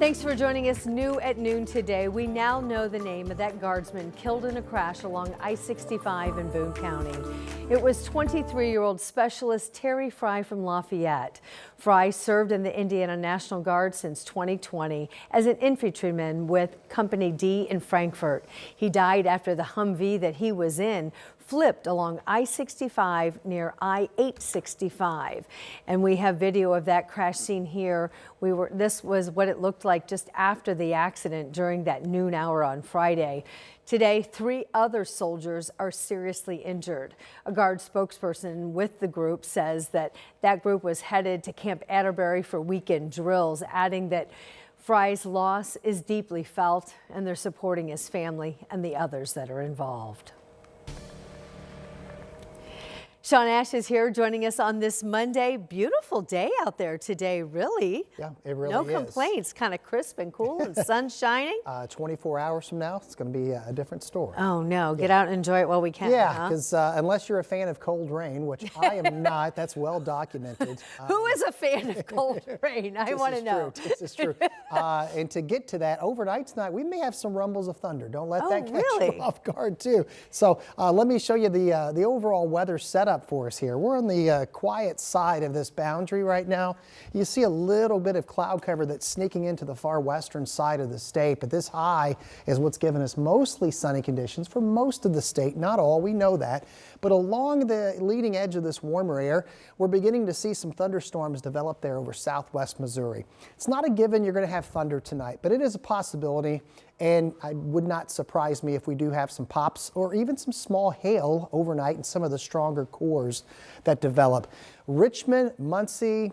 Thanks for joining us. New at noon today. We now know the name of that guardsman killed in a crash along I-65 in Boone County. It was 23-year-old Specialist Terry Fry from Lafayette. Fry served in the Indiana National Guard since 2020 as an infantryman with Company D in Frankfort. He died after the Humvee that he was in flipped along I-65 near I-865. And we have video of that crash scene here. This was what it looked like just after the accident during that noon hour on Friday. Today, 3 other soldiers are seriously injured. A Guard spokesperson with the group says that group was headed to Camp Atterbury for weekend drills, adding that Fry's loss is deeply felt and they're supporting his family and the others that are involved. Sean Ash is here joining us on this Monday. Beautiful day out there today, really. Yeah, it really is. No complaints, kind of crisp and cool and sun shining. 24 hours from now, it's going to be a different story. Oh, no. Get out and enjoy it while we can. Yeah, because unless you're a fan of cold rain, which I am not, that's well documented. Who is a fan of cold rain? I want to know. This is true. And to get to that, overnight tonight, we may have some rumbles of thunder. Don't let that catch you off guard, too. So let me show you the overall weather setup for us here. We're on the quiet side of this boundary right now. You see a little bit of cloud cover that's sneaking into the far western side of the state, but this high is what's given us mostly sunny conditions for most of the state. Not all, we know that, but along the leading edge of this warmer air, we're beginning to see some thunderstorms develop there over southwest Missouri. It's not a given you're going to have thunder tonight, but it is a possibility. And it would not surprise me if we do have some pops or even some small hail overnight in some of the stronger cores that develop. Richmond, Muncie,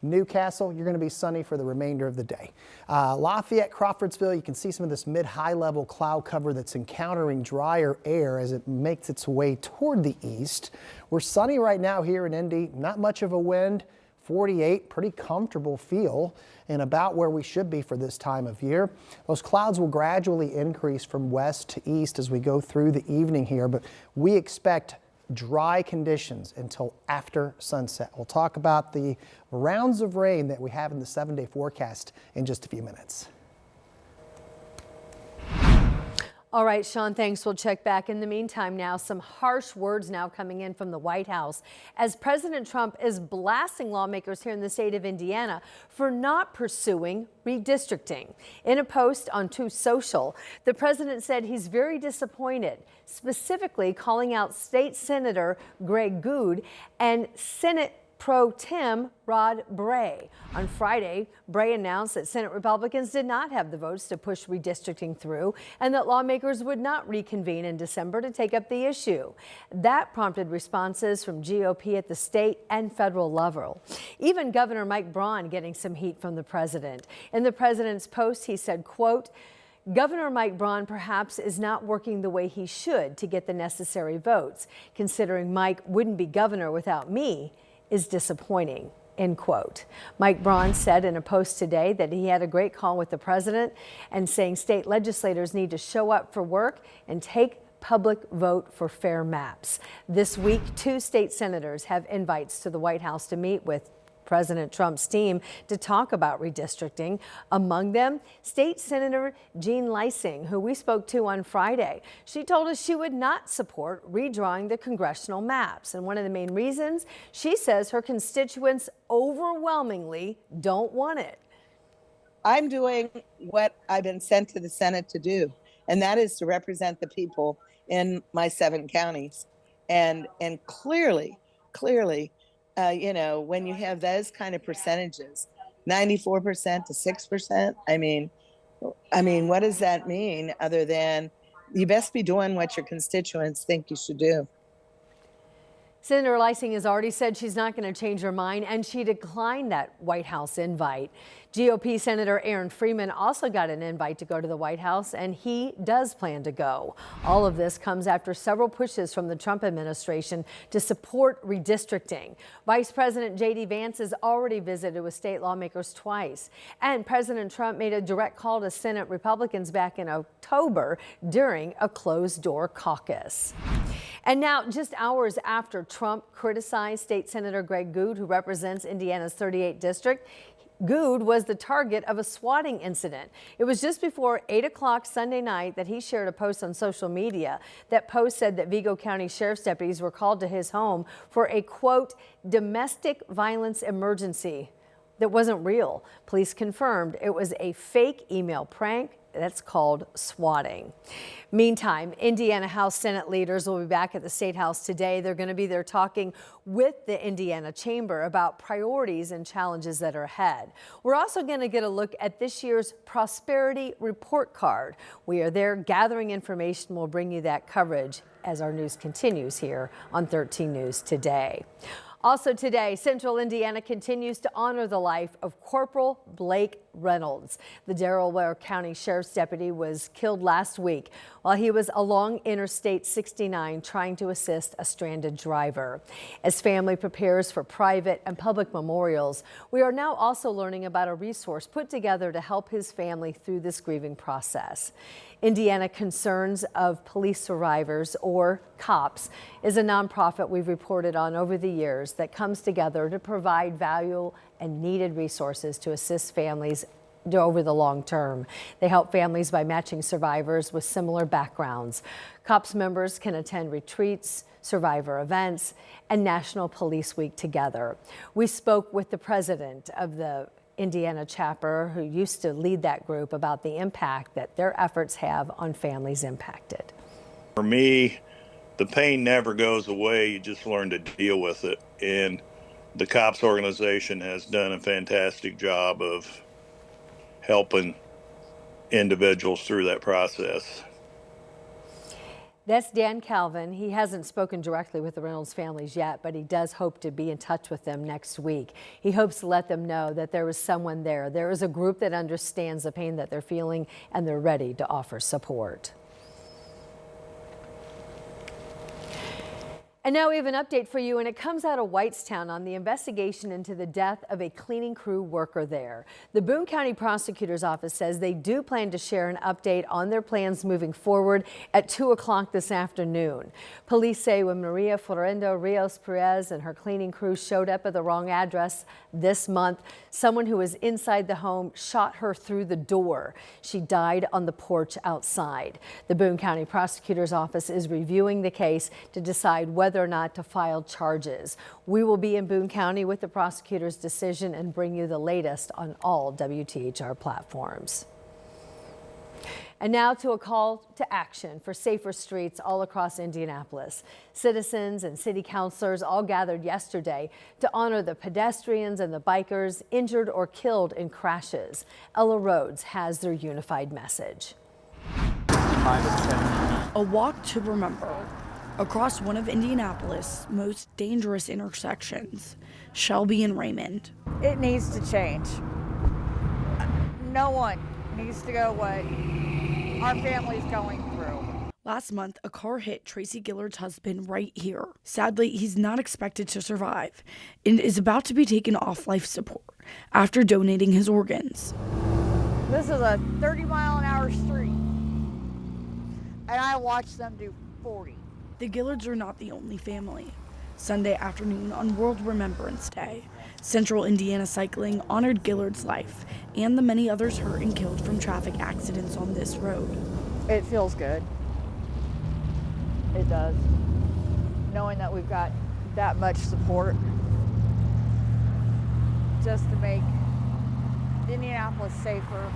Newcastle, you're going to be sunny for the remainder of the day. Lafayette, Crawfordsville, you can see some of this mid-high level cloud cover that's encountering drier air as it makes its way toward the east. We're sunny right now here in Indy, not much of a wind. 48, pretty comfortable feel and about where we should be for this time of year. Those clouds will gradually increase from west to east as we go through the evening here, but we expect dry conditions until after sunset. We'll talk about the rounds of rain that we have in the 7-day forecast in just a few minutes. All right, Sean, thanks. We'll check back. In the meantime now, some harsh words now coming in from the White House as President Trump is blasting lawmakers here in the state of Indiana for not pursuing redistricting. In a post on Truth Social, the president said he's very disappointed, specifically calling out State Senator Greg Goode and Senate Pro Tem Rod Bray. On Friday, Bray announced that Senate Republicans did not have the votes to push redistricting through and that lawmakers would not reconvene in December to take up the issue. That prompted responses from GOP at the state and federal level. Even Governor Mike Braun getting some heat from the president. In the president's post, he said, quote, Governor Mike Braun perhaps is not working the way he should to get the necessary votes. Considering Mike wouldn't be governor without me is disappointing, end quote. Mike Braun said in a post today that he had a great call with the president and saying state legislators need to show up for work and take public vote for fair maps. This week, 2 state senators have invites to the White House to meet with President Trump's team to talk about redistricting. Among them, State Senator Jean Leising, who we spoke to on Friday. She told us she would not support redrawing the congressional maps. And one of the main reasons, she says her constituents overwhelmingly don't want it. I'm doing what I've been sent to the Senate to do, and that is to represent the people in my 7 counties. And clearly, you know, when you have those kind of percentages, 94% to 6%, I mean, what does that mean other than you best be doing what your constituents think you should do? Senator Leising has already said she's not going to change her mind, and she declined that White House invite. GOP Senator Aaron Freeman also got an invite to go to the White House, and he does plan to go. All of this comes after several pushes from the Trump administration to support redistricting. Vice President J.D. Vance has already visited with state lawmakers twice, and President Trump made a direct call to Senate Republicans back in October during a closed-door caucus. And now, just hours after Trump criticized State Senator Greg Goode, who represents Indiana's 38th district, Good was the target of a swatting incident. It was just before 8 o'clock Sunday night that he shared a post on social media. That post said that Vigo County Sheriff's deputies were called to his home for a, quote, domestic violence emergency that wasn't real. Police confirmed it was a fake email prank. That's called swatting. Meantime, Indiana House Senate leaders will be back at the State House today. They're going to be there talking with the Indiana Chamber about priorities and challenges that are ahead. We're also going to get a look at this year's Prosperity Report Card. We are there gathering information. We'll bring you that coverage as our news continues here on 13 News Today. Also today, Central Indiana continues to honor the life of Corporal Blake Reynolds. The Delaware County Sheriff's deputy was killed last week while he was along Interstate 69 trying to assist a stranded driver. As family prepares for private and public memorials, we are now also learning about a resource put together to help his family through this grieving process. Indiana Concerns of Police Survivors, or COPS, is a nonprofit we've reported on over the years that comes together to provide valuable and needed resources to assist families over the long term. They help families by matching survivors with similar backgrounds. COPS members can attend retreats, survivor events, and National Police Week together. We spoke with the president of the Indiana chapter, who used to lead that group, about the impact that their efforts have on families impacted. For me, the pain never goes away. You just learn to deal with it. And the COPS organization has done a fantastic job of helping individuals through that process. That's Dan Calvin. He hasn't spoken directly with the Reynolds families yet, but he does hope to be in touch with them next week. He hopes to let them know that there is someone there. There is a group that understands the pain that they're feeling, and they're ready to offer support. And now we have an update for you, and it comes out of Whitestown on the investigation into the death of a cleaning crew worker there. The Boone County Prosecutor's Office says they do plan to share an update on their plans moving forward at 2 o'clock this afternoon. Police say when Maria Florendo Rios Perez and her cleaning crew showed up at the wrong address this month, someone who was inside the home shot her through the door. She died on the porch outside. The Boone County Prosecutor's Office is reviewing the case to decide whether or not to file charges. We will be in Boone County with the prosecutor's decision and bring you the latest on all WTHR platforms. And now to a call to action for safer streets all across Indianapolis. Citizens and city councilors all gathered yesterday to honor the pedestrians and the bikers injured or killed in crashes. Ella Rhodes has their unified message. A walk to remember. Across one of Indianapolis' most dangerous intersections, Shelby and Raymond. It needs to change. No one needs to go what our family's going through. Last month, a car hit Tracy Gillard's husband right here. Sadly, he's not expected to survive and is about to be taken off life support after donating his organs. This is a 30-mile-an-hour street, and I watched them do 40. The Gillards are not the only family. Sunday afternoon on World Remembrance Day, Central Indiana Cycling honored Gillard's life and the many others hurt and killed from traffic accidents on this road. It feels good. It does. Knowing that we've got that much support just to make Indianapolis safer.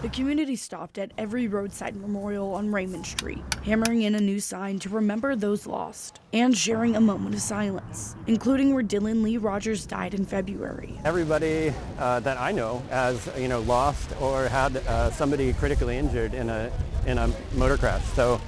The community stopped at every roadside memorial on Raymond Street, hammering in a new sign to remember those lost and sharing a moment of silence, including where Dylan Lee Rogers died in February. Everybody that I know has, lost or had somebody critically injured in a motor crash. So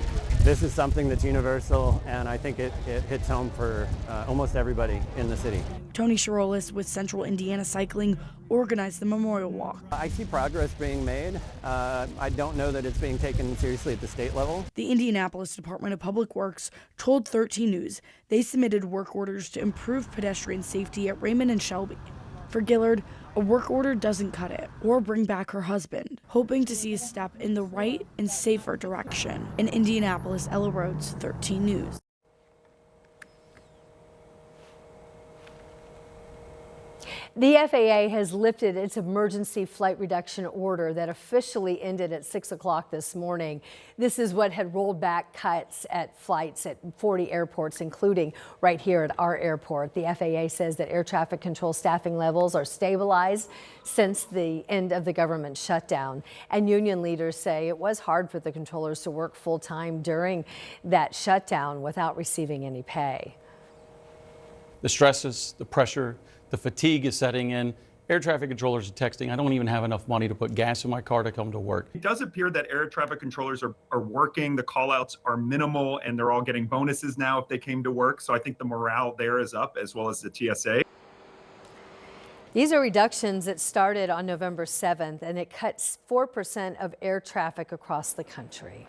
this is something that's universal, and I think it hits home for almost everybody in the city. Tony Chirolis with Central Indiana Cycling organized the memorial walk. I see progress being made. I don't know that it's being taken seriously at the state level. The Indianapolis Department of Public Works told 13 News they submitted work orders to improve pedestrian safety at Raymond and Shelby. For Gillard, a work order doesn't cut it or bring back her husband, hoping to see a step in the right and safer direction. In Indianapolis, Ella Rhodes, 13 News. The FAA has lifted its emergency flight reduction order that officially ended at 6 o'clock this morning. This is what had rolled back cuts at flights at 40 airports, including right here at our airport. The FAA says that air traffic control staffing levels are stabilized since the end of the government shutdown. And union leaders say it was hard for the controllers to work full time during that shutdown without receiving any pay. The stresses, the pressure, the fatigue is setting in. Air traffic controllers are texting, I don't even have enough money to put gas in my car to come to work. It does appear that air traffic controllers are working. The call outs are minimal and they're all getting bonuses now if they came to work. So I think the morale there is up, as well as the TSA. These are reductions that started on November 7th, and it cuts 4% of air traffic across the country.